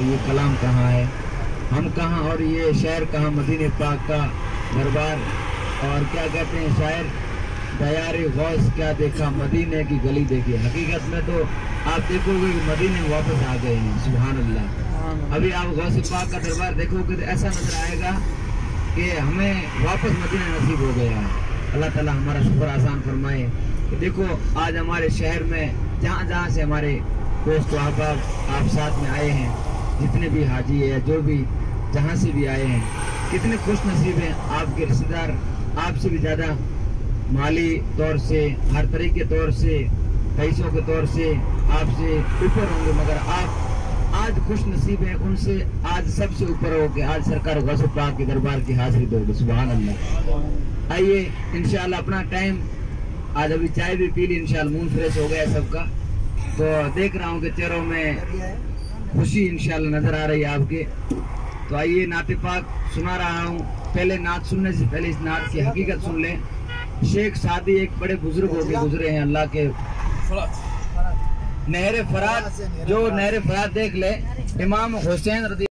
ये कलाम कहाँ है, हम कहाँ और ये शहर कहाँ, मदीने पाक का दरबार। और क्या कहते हैं शायर, दयारे गौस क्या देखा, मदीने की गली देखी। हकीकत में तो आप देखोगे कि मदीने में वापस आ गए हैं, सुभान अल्लाह। अभी आप गौस पाक का दरबार देखोगे तो ऐसा नजर आएगा कि हमें वापस मदीना नसीब हो गया है। अल्लाह ताला हमारा शुक्र आसान फरमाए कि देखो आज हमारे शहर में जहाँ जहाँ से हमारे दोस्त अहबाब आप साथ में आए हैं, जितने भी हाजी है, जो भी जहाँ से भी आए हैं, कितने खुश नसीब हैं। आपके रिश्तेदार आपसे भी ज़्यादा माली तौर से, हर तरीके के तौर से, पैसों के तौर से आपसे ऊपर होंगे, मगर आप आज खुश नसीब हैं उनसे, आज सबसे ऊपर हो के आज सरकार गौस पाक के दरबार की हाजिरी दोगे, सुभान अल्लाह। आइए इंशाल्लाह अपना टाइम, आज अभी चाय भी पी ली, इंशाल्लाह मूड फ्रेश हो गया सबका। तो देख रहा हूँ कि चेहरों में खुशी इंशाल्लाह नजर आ रही है आपके। तो आइए नाते पाक सुना रहा हूँ। पहले नात सुनने से पहले इस नात की हकीकत सुन लें। शेख सादी एक बड़े बुजुर्ग होके गुजरे हैं अल्लाह के। नहर फरात, जो नहर फरात देख ले, इमाम हुसैन रज़ी